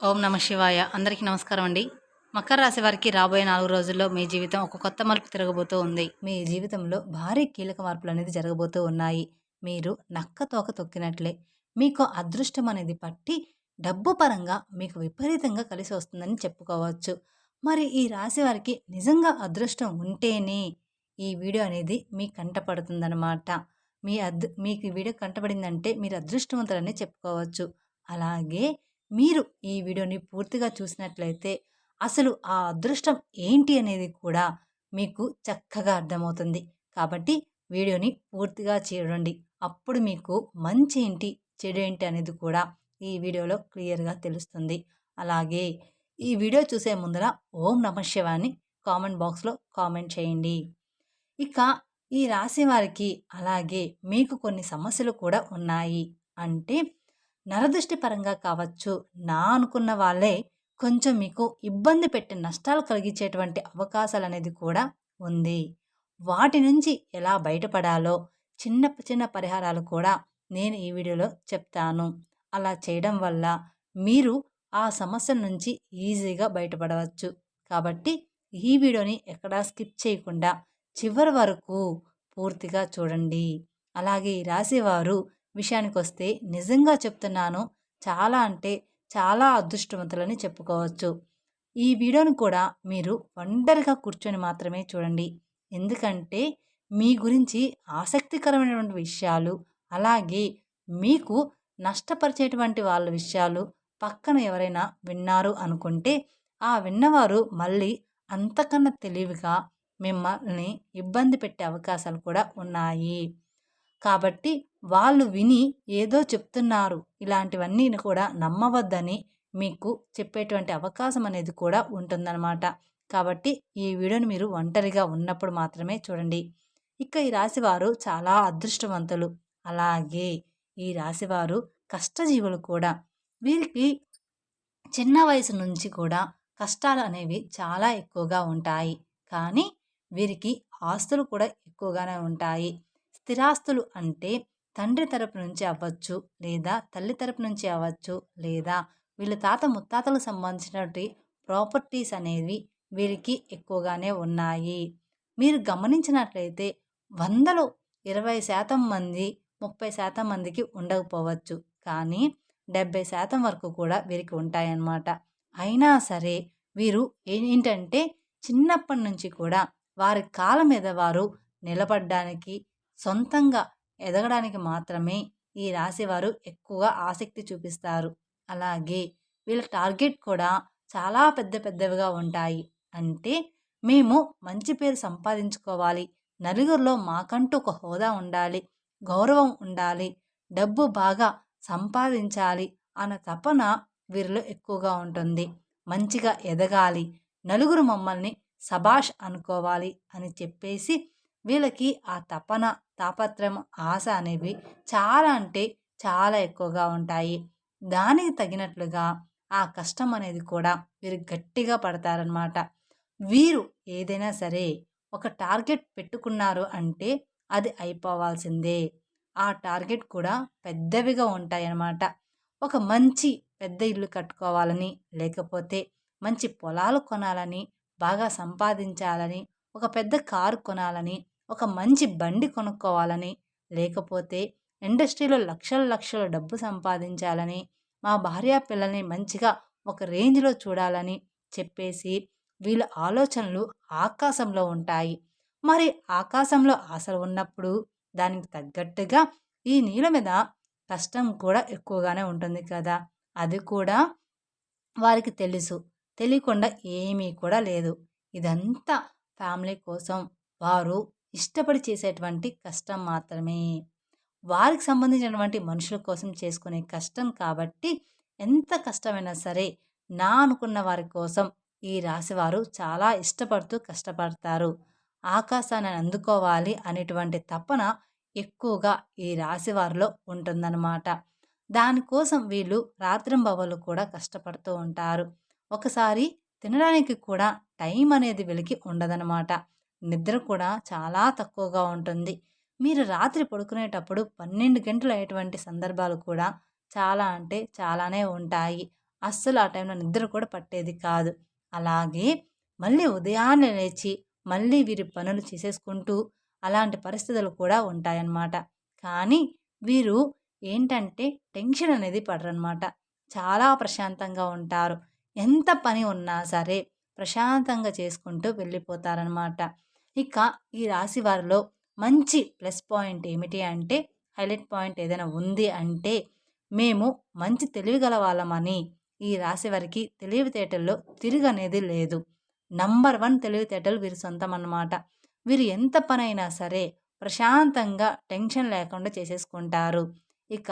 ఓం నమ శివాయ. అందరికీ నమస్కారం అండి. మకర రాశి వారికి రాబోయే 4 రోజుల్లో మీ జీవితం ఒక కొత్త మలుపు తిరగబోతూ ఉంది. మీ జీవితంలో భారీ కీలక మార్పులనేది జరగబోతూ ఉన్నాయి. మీరు నక్క తోక తొక్కినట్లే మీకు అదృష్టం అనేది పట్టి డబ్బు పరంగా మీకు విపరీతంగా కలిసి వస్తుందని చెప్పుకోవచ్చు. మరి ఈ రాశి వారికి నిజంగా అదృష్టం ఉంటేనే ఈ వీడియో అనేది మీ కంట పడుతుందనమాట. మీకు ఈ వీడియో కంటపడిందంటే మీరు అదృష్టవంతులని చెప్పుకోవచ్చు. అలాగే మీరు ఈ వీడియోని పూర్తిగా చూసినట్లయితే అసలు ఆ అదృష్టం ఏంటి అనేది కూడా మీకు చక్కగా అర్థమవుతుంది. కాబట్టి వీడియోని పూర్తిగా చూడండి. అప్పుడు మీకు మంచి ఏంటి, చెడు ఏంటి అనేది కూడా ఈ వీడియోలో క్లియర్‌గా తెలుస్తుంది. అలాగే ఈ వీడియో చూసే ముందర ఓం నమః శివాయ అని కామెంట్ బాక్స్‌లో కామెంట్ చేయండి. ఇక ఈ రాశి వారికి అలాగే మీకు కొన్ని సమస్యలు కూడా ఉన్నాయి. అంటే నరదృష్టి పరంగా కావచ్చు, నా అనుకున్న వాళ్ళే కొంచెం మీకు ఇబ్బంది పెట్టి నష్టాలు కలిగించేటువంటి అవకాశాలనేది కూడా ఉంది. వాటి నుంచి ఎలా బయటపడాలో చిన్న చిన్న పరిహారాలు కూడా నేను ఈ వీడియోలో చెప్తాను. అలా చేయడం వల్ల మీరు ఆ సమస్యల నుంచి ఈజీగా బయటపడవచ్చు. కాబట్టి ఈ వీడియోని ఎక్కడా స్కిప్ చేయకుండా చివరి వరకు పూర్తిగా చూడండి. అలాగే ఈ రాశివారు విషయానికొస్తే నిజంగా చెప్తున్నాను, చాలా అంటే చాలా అదృష్టవంతులని చెప్పుకోవచ్చు. ఈ వీడియోని కూడా మీరు ఒంటరిగా కూర్చొని మాత్రమే చూడండి. ఎందుకంటే మీ గురించి ఆసక్తికరమైనటువంటి విషయాలు, అలాగే మీకు నష్టపరిచేటువంటి వాళ్ళ విషయాలు పక్కన ఎవరైనా విన్నారు అనుకుంటే, ఆ విన్నవారు మళ్ళీ అంతకన్నా తెలివిగా మిమ్మల్ని ఇబ్బంది పెట్టే అవకాశాలు కూడా ఉన్నాయి. కాబట్టి వాళ్ళు విని ఏదో చెప్తున్నారు, ఇలాంటివన్నీ కూడా నమ్మవద్దని మీకు చెప్పేటువంటి అవకాశం అనేది కూడా ఉంటుందన్నమాట. కాబట్టి ఈ వీడియోని మీరు ఒంటరిగా ఉన్నప్పుడు మాత్రమే చూడండి. ఇక ఈ రాశివారు చాలా అదృష్టవంతులు. అలాగే ఈ రాశివారు కష్టజీవులు కూడా. వీరికి చిన్న వయసు నుంచి కూడా కష్టాలు అనేవి చాలా ఎక్కువగా ఉంటాయి. కానీ వీరికి ఆస్తులు కూడా ఎక్కువగానే ఉంటాయి. స్థిరాస్తులు అంటే తండ్రి తరపు నుంచి అవ్వచ్చు, లేదా తల్లి తరపు నుంచి అవ్వచ్చు, లేదా వీళ్ళ తాత ముత్తాతలకు సంబంధించినటువంటి ప్రాపర్టీస్ అనేవి వీరికి ఎక్కువగానే ఉన్నాయి. మీరు గమనించినట్లయితే 100లో 20% మంది, 30% మందికి ఉండకపోవచ్చు. కానీ 70% వరకు కూడా వీరికి ఉంటాయన్నమాట. అయినా సరే వీరు ఏంటంటే చిన్నప్పటి నుంచి కూడా వారి కాళ్ళ మీద వారు నిలబడ్డానికి, సొంతంగా ఎదగడానికి మాత్రమే ఈ రాశివారు ఎక్కువగా ఆసక్తి చూపిస్తారు. అలాగే వీళ్ళ టార్గెట్ కూడా చాలా పెద్ద పెద్దవిగా ఉంటాయి. అంటే మేము మంచి పేరు సంపాదించుకోవాలి, నలుగురిలో మాకంటూ ఒక హోదా ఉండాలి, గౌరవం ఉండాలి, డబ్బు బాగా సంపాదించాలి అన్న తపన వీరిలో ఎక్కువగా ఉంటుంది. మంచిగా ఎదగాలి, నలుగురు మమ్మల్ని సబాష్ అనుకోవాలి అని చెప్పేసి వీళ్ళకి ఆ తపన, తాపత్రయం, ఆశ అనేవి చాలా అంటే చాలా ఎక్కువగా ఉంటాయి. దానికి తగినట్లుగా ఆ కష్టం అనేది కూడా వీరు గట్టిగా పడతారనమాట. వీరు ఏదైనా సరే ఒక టార్గెట్ పెట్టుకున్నారు అంటే అది అయిపోవాల్సిందే. ఆ టార్గెట్ కూడా పెద్దవిగా ఉంటాయన్నమాట. ఒక మంచి పెద్ద ఇల్లు కట్టుకోవాలని, లేకపోతే మంచి పొలాలు కొనాలని, బాగా సంపాదించాలని, ఒక పెద్ద కారు కొనాలని, ఒక మంచి బండి కొనుక్కోవాలని, లేకపోతే ఇండస్ట్రీలో లక్షల లక్షల డబ్బు సంపాదించాలని, మా భార్య పిల్లల్ని మంచిగా ఒక రేంజ్‌లో చూడాలని చెప్పేసి వీళ్ళ ఆలోచనలు ఆకాశంలో ఉంటాయి. మరి ఆకాశంలో ఆశలు ఉన్నప్పుడు దానికి తగ్గట్టుగా ఈ నీళ్ళ మీద కష్టం కూడా ఎక్కువగానే ఉంటుంది కదా! అది కూడా వారికి తెలుసు. తెలియకుండా ఏమీ కూడా లేదు. ఇదంతా ఫ్యామిలీ కోసం వారు ఇష్టపడి చేసేటువంటి కష్టం మాత్రమే. వారికి సంబంధించినటువంటి మనుషుల కోసం చేసుకునే కష్టం కాబట్టి ఎంత కష్టమైనా సరే నా అనుకున్న వారి కోసం ఈ రాశివారు చాలా ఇష్టపడుతూ కష్టపడతారు. ఆకాశాన్ని అందుకోవాలి అనేటువంటి తపన ఎక్కువగా ఈ రాశివారిలో ఉంటుందన్నమాట. దానికోసం వీళ్ళు రాత్రింబవళ్ళు కూడా కష్టపడుతూ ఉంటారు. ఒకసారి తినడానికి కూడా టైం అనేది వీళ్ళకి ఉండదనమాట. నిద్ర కూడా చాలా తక్కువగా ఉంటుంది. మీరు రాత్రి పడుకునేటప్పుడు 12 గంటలు అయ్యేటువంటి సందర్భాలు కూడా చాలా అంటే చాలానే ఉంటాయి. అస్సలు ఆ టైంలో నిద్ర కూడా పట్టేది కాదు. అలాగే మళ్ళీ ఉదయాన్నే లేచి మళ్ళీ వీరి పనులు చేసేసుకుంటూ అలాంటి పరిస్థితులు కూడా ఉంటాయన్నమాట. కానీ వీరు ఏంటంటే టెన్షన్ అనేది పడరనమాట. చాలా ప్రశాంతంగా ఉంటారు. ఎంత పని ఉన్నా సరే ప్రశాంతంగా చేసుకుంటూ వెళ్ళిపోతారనమాట. ఇక ఈ రాశి వారిలో మంచి ప్లస్ పాయింట్ ఏమిటి అంటే, హైలైట్ పాయింట్ ఏదైనా ఉంది అంటే, మేము మంచి తెలివిగల వాళ్ళమని ఈ రాశి వారికి తెలివితేటల్లో తిరుగనేది లేదు. నంబర్ 1 తెలివితేటలు వీరి సొంతమన్నమాట. వీరు ఎంత పనైనా సరే ప్రశాంతంగా టెన్షన్ లేకుండా చేసేసుకుంటారు. ఇక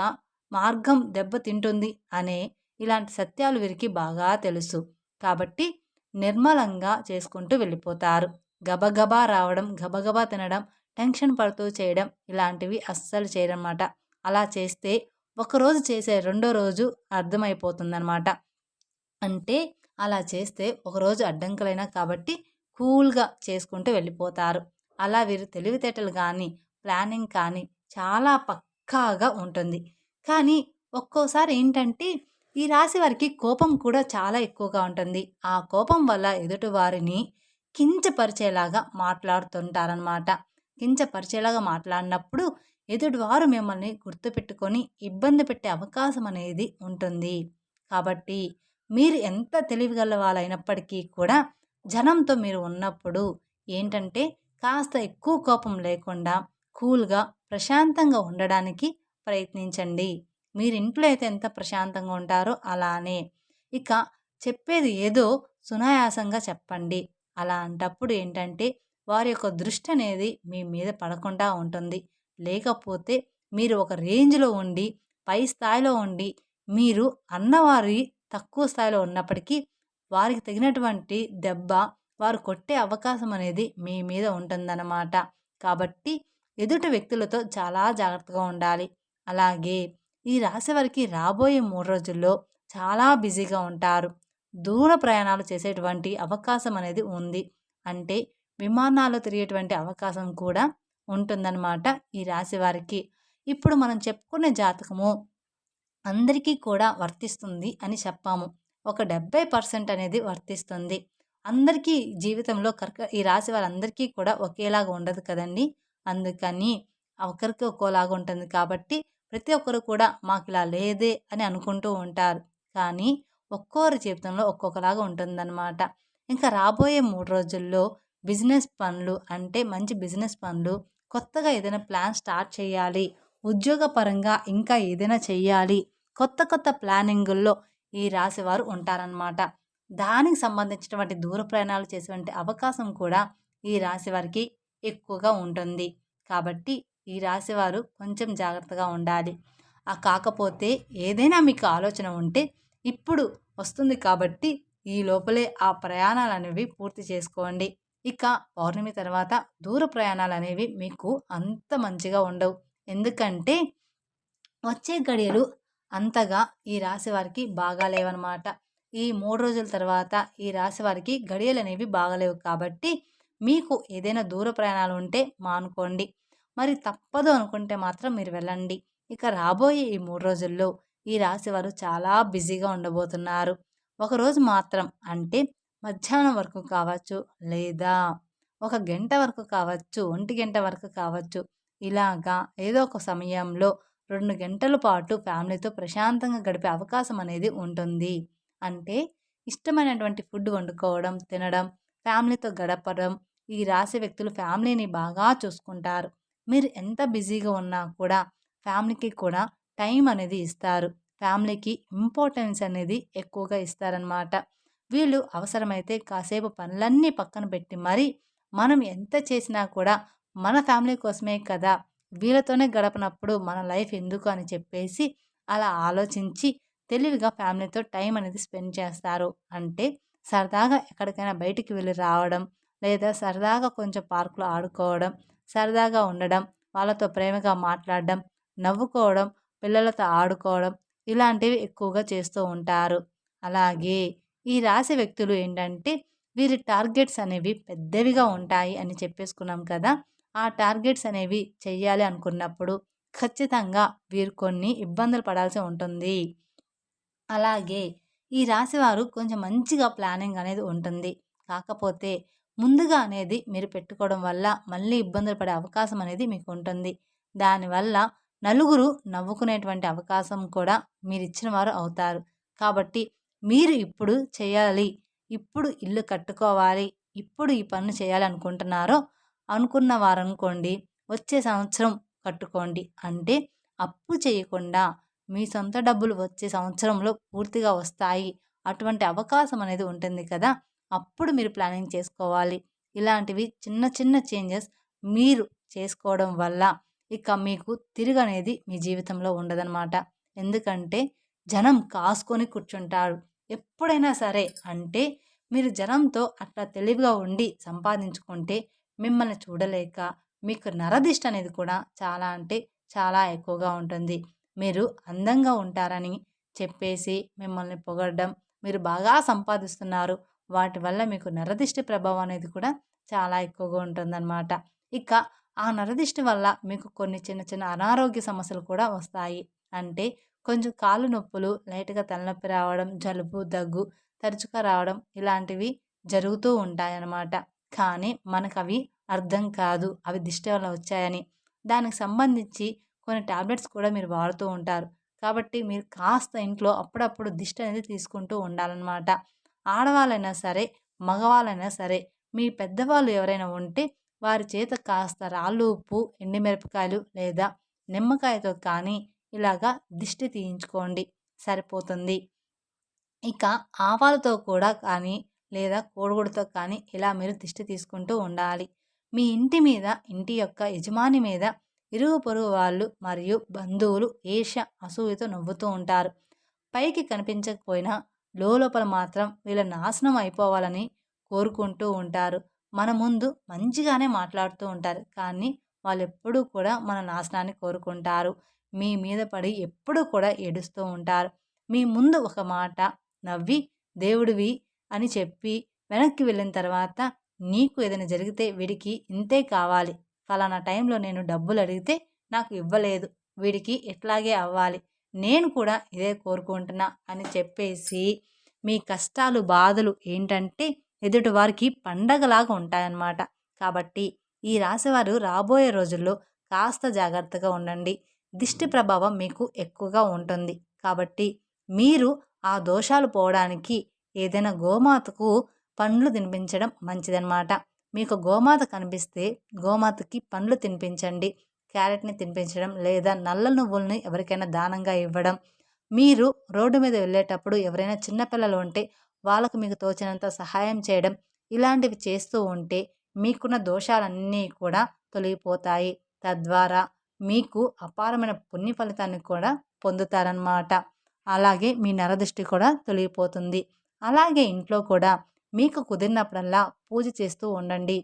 మార్గం దెబ్బతింటుంది అనే ఇలాంటి సత్యాలు వీరికి బాగా తెలుసు. కాబట్టి నిర్మలంగా చేసుకుంటూ వెళ్ళిపోతారు. గబగబా రావడం, గబగబా తినడం, టెన్షన్ పడుతూ చేయడం ఇలాంటివి అస్సలు చేయరనమాట. అలా చేస్తే ఒకరోజు చేసే రెండో రోజు అర్థమైపోతుందనమాట. అంటే అలా చేస్తే ఒకరోజు అడ్డంకులైనా కాబట్టి కూల్‌గా చేసుకుంటూ వెళ్ళిపోతారు. అలా వీరు తెలివితేటలు గానీ, ప్లానింగ్ కానీ చాలా పక్కాగా ఉంటుంది. కానీ ఒక్కోసారి ఏంటంటే ఈ రాశి వారికి కోపం కూడా చాలా ఎక్కువగా ఉంటుంది. ఆ కోపం వల్ల ఎదుటి వారిని కించపరిచేలాగా మాట్లాడుతుంటారనమాట. కించపరిచేలాగా మాట్లాడినప్పుడు ఎదుటివారు మిమ్మల్ని గుర్తుపెట్టుకొని ఇబ్బంది పెట్టే అవకాశం అనేది ఉంటుంది. కాబట్టి మీరు ఎంత తెలివిగల వాళ్ళైనప్పటికీ కూడా జనంతో మీరు ఉన్నప్పుడు ఏంటంటే కాస్త ఎక్కువ కోపం లేకుండా కూల్‌గా, ప్రశాంతంగా ఉండడానికి ప్రయత్నించండి. మీరు ఇంట్లో అయితే ఎంత ప్రశాంతంగా ఉంటారో అలానే. ఇక చెప్పేది ఏదో సునాయాసంగా చెప్పండి. అలాంటప్పుడు ఏంటంటే వారి యొక్క దృష్టి అనేది మీ మీద పడకుండా ఉంటుంది. లేకపోతే మీరు ఒక రేంజ్‌లో ఉండి, పై స్థాయిలో ఉండి, మీరు అన్నవారి తక్కువ స్థాయిలో ఉన్నప్పటికీ వారికి తగినటువంటి దెబ్బ వారు కొట్టే అవకాశం అనేది మీ మీద ఉంటుందన్నమాట. కాబట్టి ఎదుటి వ్యక్తులతో చాలా జాగ్రత్తగా ఉండాలి. అలాగే ఈ రాశి వారికి రాబోయే 3 రోజుల్లో చాలా బిజీగా ఉంటారు. దూర ప్రయాణాలు చేసేటువంటి అవకాశం అనేది ఉంది. అంటే విమానాల్లో తిరిగేటువంటి అవకాశం కూడా ఉంటుందన్నమాట ఈ రాశి వారికి. ఇప్పుడు మనం చెప్పుకునే జాతకము అందరికీ కూడా వర్తిస్తుంది అని చెప్పాము. ఒక 70% అనేది వర్తిస్తుంది. అందరికీ జీవితంలో ఈ రాశి వారందరికీ కూడా ఒకేలాగా ఉండదు కదండీ! అందుకని ఒకరికి ఒక్కోలాగా ఉంటుంది కాబట్టి ప్రతి ఒక్కరు కూడా మాకిలా లేదే అని అనుకుంటూ ఉంటారు. కానీ ఒక్కోరి జీవితంలో ఒక్కొక్కలాగా ఉంటుందన్నమాట. ఇంకా రాబోయే 3 రోజుల్లో బిజినెస్ పనులు అంటే మంచి బిజినెస్ పనులు, కొత్తగా ఏదైనా ప్లాన్ స్టార్ట్ చేయాలి, ఉద్యోగపరంగా ఇంకా ఏదైనా చెయ్యాలి, కొత్త కొత్త ప్లానింగుల్లో ఈ రాశివారు ఉంటారనమాట. దానికి సంబంధించినటువంటి దూర ప్రయాణాలు చేసేటువంటి అవకాశం కూడా ఈ రాశి వారికి ఎక్కువగా ఉంటుంది. కాబట్టి ఈ రాశివారు కొంచెం జాగ్రత్తగా ఉండాలి. కాకపోతే ఏదైనా మీకు ఆలోచన ఉంటే ఇప్పుడు వస్తుంది కాబట్టి ఈ లోపలే ఆ ప్రయాణాలనేవి పూర్తి చేసుకోండి. ఇక పౌర్ణమి తర్వాత దూర ప్రయాణాలనేవి మీకు అంత మంచిగా ఉండవు. ఎందుకంటే వచ్చే గడియలు అంతగా ఈ రాశి వారికి బాగాలేవనమాట. ఈ 3 రోజుల తర్వాత ఈ రాశి వారికి గడియలనేవి బాగాలేవు కాబట్టి మీకు ఏదైనా దూర ప్రయాణాలు ఉంటే మానుకోండి. మరి తప్పదు అనుకుంటే మాత్రం మీరు వెళ్ళండి. ఇక రాబోయే ఈ 3 రోజుల్లో ఈ రాశివారు చాలా బిజీగా ఉండబోతున్నారు. ఒకరోజు మాత్రం అంటే మధ్యాహ్నం వరకు కావచ్చు, లేదా ఒక గంట వరకు కావచ్చు, ఒంటి గంట వరకు కావచ్చు. ఇలాగా ఏదో ఒక సమయంలో 2 గంటల పాటు ఫ్యామిలీతో ప్రశాంతంగా గడిపే అవకాశం అనేది ఉంటుంది. అంటే ఇష్టమైనటువంటి ఫుడ్ వండుకోవడం, తినడం, ఫ్యామిలీతో గడపడం. ఈ రాశి వ్యక్తులు ఫ్యామిలీని బాగా చూసుకుంటారు. మీరు ఎంత బిజీగా ఉన్నా కూడా ఫ్యామిలీకి కూడా టైం అనేది ఇస్తారు. ఫ్యామిలీకి ఇంపార్టెన్స్ అనేది ఎక్కువగా ఇస్తారనమాట. వీళ్ళు అవసరమైతే కాసేపు పనులన్నీ పక్కన పెట్టి మరి మనం ఎంత చేసినా కూడా మన ఫ్యామిలీ కోసమే కదా! వీళ్ళతోనే గడపనప్పుడు మన లైఫ్ ఎందుకు అని చెప్పేసి అలా ఆలోచించి తెలివిగా ఫ్యామిలీతో టైం అనేది స్పెండ్ చేస్తారు. అంటే సరదాగా ఎక్కడికైనా బయటికి వెళ్ళి రావడం, లేదా సరదాగా కొంచెం పార్క్‌లో ఆడుకోవడం, సరదాగా ఉండడం, వాళ్ళతో ప్రేమగా మాట్లాడడం, నవ్వుకోవడం, పిల్లలతో ఆడుకోవడం ఇలాంటివి ఎక్కువగా చేస్తూ ఉంటారు. అలాగే ఈ రాశి వ్యక్తులు ఏంటంటే వీరి టార్గెట్స్ అనేవి పెద్దవిగా ఉంటాయి అని చెప్పేసుకున్నాం కదా! ఆ టార్గెట్స్ అనేవి చెయ్యాలి అనుకున్నప్పుడు ఖచ్చితంగా వీరు కొన్ని ఇబ్బందులు పడాల్సి ఉంటుంది. అలాగే ఈ రాశివారు కొంచెం మంచిగా ప్లానింగ్ అనేది ఉంటుంది. కాకపోతే ముందుగా అనేది మీరు పెట్టుకోవడం వల్ల మళ్ళీ ఇబ్బందులు పడే అవకాశం అనేది మీకుంటుంది. దానివల్ల నలుగురు నవ్వుకునేటువంటి అవకాశం కూడా మీరిచ్చిన వారు అవుతారు. కాబట్టి మీరు ఇప్పుడు చేయాలి, ఇప్పుడు ఇల్లు కట్టుకోవాలి, ఇప్పుడు ఈ పనులు చేయాలనుకుంటున్నారో అనుకున్నవారనుకోండి వచ్చే సంవత్సరం కట్టుకోండి. అంటే అప్పు చేయకుండా మీ సొంత డబ్బులు వచ్చే సంవత్సరంలో పూర్తిగా వస్తాయి. అటువంటి అవకాశం అనేది ఉంటుంది కదా! అప్పుడు మీరు ప్లానింగ్ చేసుకోవాలి. ఇలాంటివి చిన్న చిన్న చేంజెస్ మీరు చేసుకోవడం వల్ల ఇక మీకు తిరుగనేది మీ జీవితంలో ఉండదనమాట. ఎందుకంటే జనం కాసుకొని కూర్చుంటారు. ఎప్పుడైనా సరే అంటే మీరు జనంతో అట్లా తెలివిగా ఉండి సంపాదించుకుంటే మిమ్మల్ని చూడలేక మీకు నరదిష్టి అనేది కూడా చాలా అంటే చాలా ఎక్కువగా ఉంటుంది. మీరు అందంగా ఉంటారని చెప్పేసి మిమ్మల్ని పొగడడం, మీరు బాగా సంపాదిస్తున్నారు, వాటి వల్ల మీకు నరదిష్టి ప్రభావం అనేది కూడా చాలా ఎక్కువగా ఉంటుందన్నమాట. ఇక ఆ నరదిష్టి వల్ల మీకు కొన్ని చిన్న చిన్న అనారోగ్య సమస్యలు కూడా వస్తాయి. అంటే కొంచెం కాళ్ళు నొప్పులు, లైట్‌గా తలనొప్పి రావడం, జలుబు, దగ్గు తరచుగా రావడం ఇలాంటివి జరుగుతూ ఉంటాయన్నమాట. కానీ మనకవి అర్థం కాదు. అవి దిష్టి వల్ల వచ్చాయని. దానికి సంబంధించి కొన్ని టాబ్లెట్స్ కూడా మీరు వాడుతూ ఉంటారు. కాబట్టి మీరు కాస్త ఇంట్లో అప్పుడప్పుడు దిష్టి అనేది తీసుకుంటూ ఉండాలన్నమాట. ఆడవాళ్ళైనా సరే, మగవాళ్ళైనా సరే, మీ పెద్దవాళ్ళు ఎవరైనా ఉంటే వారి చేత కాస్త రాళ్ళు ఉప్పు, ఎండుమిరపకాయలు లేదా నిమ్మకాయతో కానీ ఇలాగా దిష్టి తీయించుకోండి సరిపోతుంది. ఇక ఆవాలతో కూడా కానీ లేదా కోడిగుడ్డుతో కానీ ఇలా మీరు దిష్టి తీసుకుంటూ ఉండాలి. మీ ఇంటి మీద, ఇంటి యొక్క యజమాని మీద ఇరుగు పొరుగు వాళ్ళు మరియు బంధువులు ఈర్ష్య, అసూయతో నవ్వుతూ ఉంటారు. పైకి కనిపించకపోయినా లోపల మాత్రం వీళ్ళ నాశనం అయిపోవాలని కోరుకుంటూ ఉంటారు. మన ముందు మంచిగానే మాట్లాడుతూ ఉంటారు. కానీ వాళ్ళెప్పుడూ కూడా మన నాశనాన్ని కోరుకుంటారు. మీ మీద పడి ఎప్పుడూ కూడా ఏడుస్తూ ఉంటారు. మీ ముందు ఒక మాట నవ్వి దేవుడివి అని చెప్పి వెనక్కి వెళ్ళిన తర్వాత నీకు ఏదైనా జరిగితే వీడికి ఇంతే కావాలి. ఫలానా టైంలో నేను డబ్బులు అడిగితే నాకు ఇవ్వలేదు. వీడికి ఇట్లాగే అవ్వాలి. నేను కూడా ఇదే కోరుకుంటున్నా అని చెప్పేసి మీ కష్టాలు, బాధలు ఏంటంటే ఎదుటివారికి పండగలాగా ఉంటాయన్నమాట. కాబట్టి ఈ రాశివారు రాబోయే రోజుల్లో కాస్త జాగ్రత్తగా ఉండండి. దిష్టి ప్రభావం మీకు ఎక్కువగా ఉంటుంది. కాబట్టి మీరు ఆ దోషాలు పోవడానికి ఏదైనా గోమాతకు పండ్లు తినిపించడం మంచిదన్నమాట. మీకు గోమాత కనిపిస్తే గోమాతకి పండ్లు తినిపించండి. క్యారెట్‌ని తినిపించడం లేదా నల్ల నువ్వుల్ని ఎవరికైనా దానంగా ఇవ్వడం. మీరు రోడ్డు మీద వెళ్ళేటప్పుడు ఎవరైనా చిన్న పిల్లలు ఉంటే వాళ్ళకు మీకు తోచినంత సహాయం చేయడం. ఇలాంటివి చేస్తూ ఉంటే మీకున్న దోషాలన్నీ కూడా తొలగిపోతాయి. తద్వారా మీకు అపారమైన పుణ్య ఫలితాన్ని కూడా పొందుతారనమాట. అలాగే మీ నరదృష్టి కూడా తొలగిపోతుంది. అలాగే ఇంట్లో కూడా మీకు కుదిరినప్పుడల్లా పూజ చేస్తూ ఉండండి.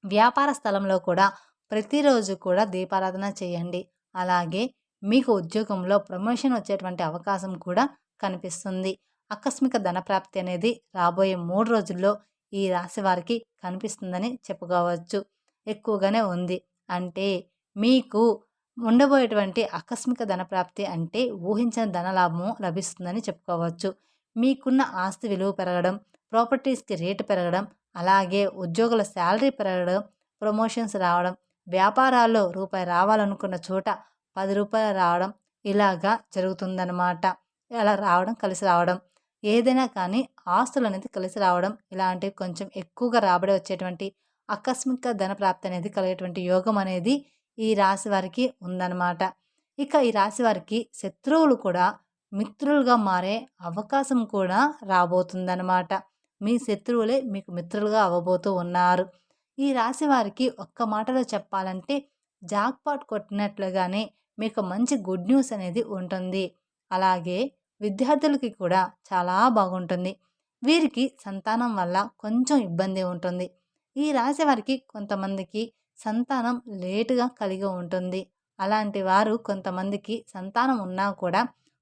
వ్యాపార స్థలంలో కూడా ప్రతిరోజు కూడా దీపారాధన చేయండి. అలాగే మీకు ఉద్యోగంలో ప్రమోషన్ వచ్చేటువంటి అవకాశం కూడా కనిపిస్తుంది. ఆకస్మిక ధనప్రాప్తి అనేది రాబోయే 3 రోజుల్లో ఈ రాశి వారికి కనిపిస్తుందని చెప్పుకోవచ్చు. ఎక్కువగానే ఉంది. అంటే మీకు ఉండబోయేటువంటి ఆకస్మిక ధనప్రాప్తి అంటే ఊహించని ధనలాభము లభిస్తుందని చెప్పుకోవచ్చు. మీకున్న ఆస్తి విలువ పెరగడం, ప్రాపర్టీస్‌కి రేటు పెరగడం, అలాగే ఉద్యోగుల శాలరీ పెరగడం, ప్రమోషన్స్ రావడం, వ్యాపారాల్లో రూపాయి రావాలనుకున్న చోట రూ. 10 రావడం ఇలాగా జరుగుతుందనమాట. అలా రావడం, కలిసి రావడం. ఏదైనా కానీ ఆస్తులనేది కలిసి రావడం ఇలాంటివి కొంచెం ఎక్కువగా రాబడి వచ్చేటువంటి ఆకస్మిక ధనప్రాప్తి అనేది కలిగేటువంటి యోగం అనేది ఈ రాశి వారికి ఉందన్నమాట. ఇక ఈ రాశి వారికి శత్రువులు కూడా మిత్రులుగా మారే అవకాశం కూడా రాబోతుందన్నమాట. మీ శత్రువులే మీకు మిత్రులుగా అవ్వబోతూ ఉన్నారు. ఈ రాశి వారికి ఒక్క మాటలో చెప్పాలంటే జాక్‌పాట్ కొట్టినట్లుగానే మీకు మంచి గుడ్ న్యూస్ అనేది ఉంటుంది. అలాగే విద్యార్థులకి కూడా చాలా బాగుంటుంది. వీరికి సంతానం వల్ల కొంచెం ఇబ్బంది ఉంటుంది. ఈ రాశి వారికి కొంతమందికి సంతానం లేటుగా కలిగి ఉంటుంది. అలాంటి వారు కొంతమందికి సంతానం ఉన్నా కూడా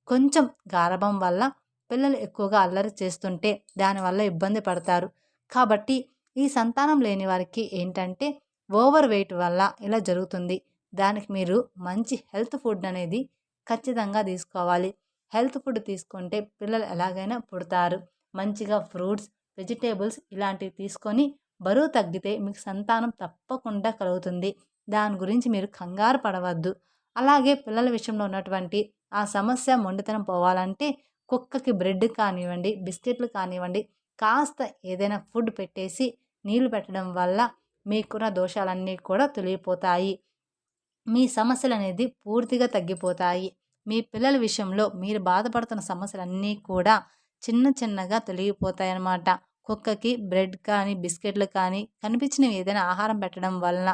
కొంచెం గారాబం వల్ల పిల్లలు ఎక్కువగా అల్లరి చేస్తుంటే దానివల్ల ఇబ్బంది పడతారు. కాబట్టి ఈ సంతానం లేని వారికి ఏంటంటే ఓవర్ వెయిట్ వల్ల ఇలా జరుగుతుంది. దానికి మీరు మంచి హెల్త్ ఫుడ్ అనేది ఖచ్చితంగా తీసుకోవాలి. హెల్త్ ఫుడ్ తీసుకుంటే పిల్లలు ఎలాగైనా పుడతారు. మంచిగా ఫ్రూట్స్, వెజిటేబుల్స్ ఇలాంటివి తీసుకొని బరువు తగ్గితే మీకు సంతానం తప్పకుండా కలుగుతుంది. దాని గురించి మీరు కంగారు పడవద్దు. అలాగే పిల్లల విషయంలో ఉన్నటువంటి ఆ సమస్య మొండితనం పోవాలంటే కుక్కకి బ్రెడ్ కానివ్వండి, బిస్కెట్లు కానివ్వండి, కాస్త ఏదైనా ఫుడ్ పెట్టేసి నీళ్లు పెట్టడం వల్ల మీకున్న దోషాలన్నీ కూడా తొలగిపోతాయి. మీ సమస్యలనేది పూర్తిగా తగ్గిపోతాయి. మీ పిల్లల విషయంలో మీరు బాధపడుతున్న సమస్యలన్నీ కూడా చిన్న చిన్నగా తొలగిపోతాయన్నమాట. కుక్కకి బ్రెడ్ కానీ, బిస్కెట్లు కానీ కనిపించినవి ఏదైనా ఆహారం పెట్టడం వలన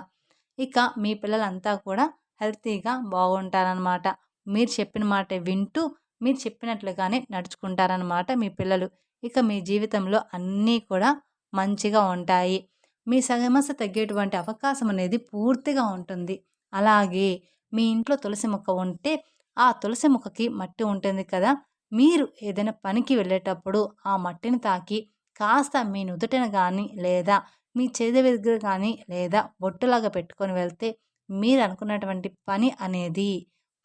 ఇక మీ పిల్లలంతా కూడా హెల్తీగా బాగుంటారనమాట. మీరు చెప్పిన మాట వింటూ మీరు చెప్పినట్లుగానే నడుచుకుంటారనమాట మీ పిల్లలు. ఇక మీ జీవితంలో అన్నీ కూడా మంచిగా ఉంటాయి. మీ సమస్య తగ్గేటువంటి అవకాశం అనేది పూర్తిగా ఉంటుంది. అలాగే మీ ఇంట్లో తులసి మొక్క ఉంటే ఆ తులసి మొక్కకి మట్టి ఉంటుంది కదా! మీరు ఏదైనా పనికి వెళ్ళేటప్పుడు ఆ మట్టిని తాకి కాస్త మీ నుదుటిన గానీ లేదా మీ చేతి దగ్గర కానీ లేదా బొట్టులాగా పెట్టుకొని వెళ్తే మీరు అనుకున్నటువంటి పని అనేది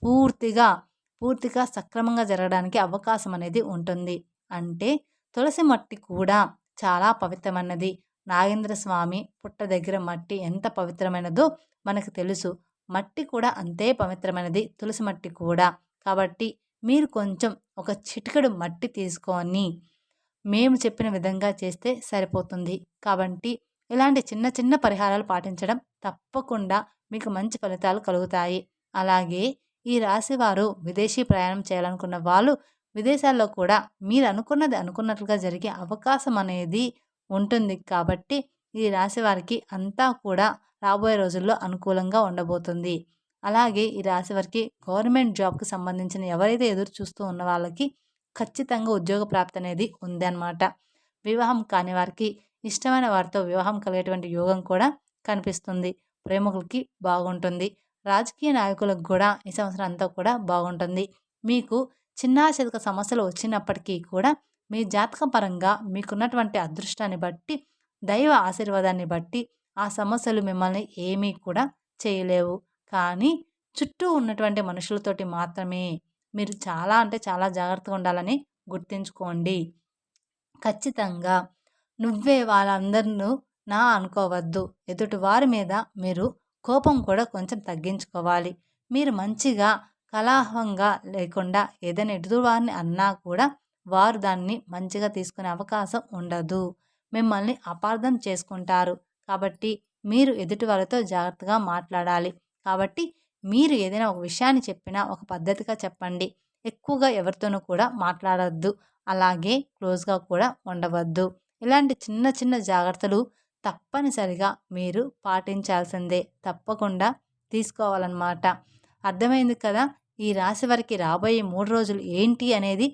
పూర్తిగా, పూర్తిగా సక్రమంగా జరగడానికి అవకాశం అనేది ఉంటుంది. అంటే తులసి మట్టి కూడా చాలా పవిత్రమైనది. నాగేంద్ర స్వామి పుట్ట దగ్గర మట్టి ఎంత పవిత్రమైనదో మనకు తెలుసు. మట్టి కూడా అంతే పవిత్రమైనది, తులసి మట్టి కూడా. కాబట్టి మీరు కొంచెం ఒక చిటికెడు మట్టి తీసుకొని మేము చెప్పిన విధంగా చేస్తే సరిపోతుంది. కాబట్టి ఇలాంటి చిన్న చిన్న పరిహారాలు పాటించడం తప్పకుండా మీకు మంచి ఫలితాలు కలుగుతాయి. అలాగే ఈ రాశివారు విదేశీ ప్రయాణం చేయాలనుకున్న వాళ్ళు విదేశాల్లో కూడా మీరు అనుకున్నది అనుకున్నట్లుగా జరిగే అవకాశం అనేది ఉంటుంది. కాబట్టి ఈ రాశి వారికి అంతా కూడా రాబోయే రోజుల్లో అనుకూలంగా ఉండబోతుంది. అలాగే ఈ రాశి వారికి గవర్నమెంట్ జాబ్‌కి సంబంధించిన ఎవరైతే ఎదురు చూస్తూ ఉన్న వాళ్ళకి ఖచ్చితంగా ఉద్యోగ ప్రాప్తి అనేది ఉందన్నమాట. వివాహం కాని వారికి ఇష్టమైన వారితో వివాహం కలిగేటువంటి యోగం కూడా కనిపిస్తుంది. ప్రేమికులకి బాగుంటుంది. రాజకీయ నాయకులకు కూడా ఈ సంవత్సరం అంతా కూడా బాగుంటుంది. మీకు చిన్నా చితక సమస్యలు వచ్చినప్పటికీ కూడా మీ జాతకం పరంగా మీకున్నటువంటి అదృష్టాన్ని బట్టి, దైవ ఆశీర్వాదాన్ని బట్టి ఆ సమస్యలు మిమ్మల్ని ఏమీ కూడా చేయలేవు. కానీ చుట్టూ ఉన్నటువంటి మనుషులతోటి మాత్రమే మీరు చాలా అంటే చాలా జాగ్రత్తగా ఉండాలని గుర్తుంచుకోండి. ఖచ్చితంగా నువ్వే వాళ్ళందరినూ నా అనుకోవద్దు. ఎదుటివారి మీద మీరు కోపం కూడా కొంచెం తగ్గించుకోవాలి. మీరు మంచిగా కలహంగా లేకుండా ఏదైనా ఎదుటివారిని అన్నా కూడా వారు దాన్ని మంచిగా తీసుకునే అవకాశం ఉండదు. మిమ్మల్ని అపార్థం చేసుకుంటారు. కాబట్టి మీరు ఎదుటి వాళ్ళతో జాగ్రత్తగా మాట్లాడాలి. కాబట్టి మీరు ఏదైనా ఒక విషయాన్ని చెప్పినా ఒక పద్ధతిగా చెప్పండి. ఎక్కువగా ఎవరితోనూ కూడా మాట్లాడొద్దు. అలాగే క్లోజ్‌గా కూడా ఉండవద్దు. ఇలాంటి చిన్న చిన్న జాగ్రత్తలు తప్పనిసరిగా మీరు పాటించాల్సిందే. తప్పకుండా తీసుకోవాలన్నమాట. అర్థమైంది కదా! ఈ రాశి వారికి రాబోయే 3 రోజులు ఏంటి అనేది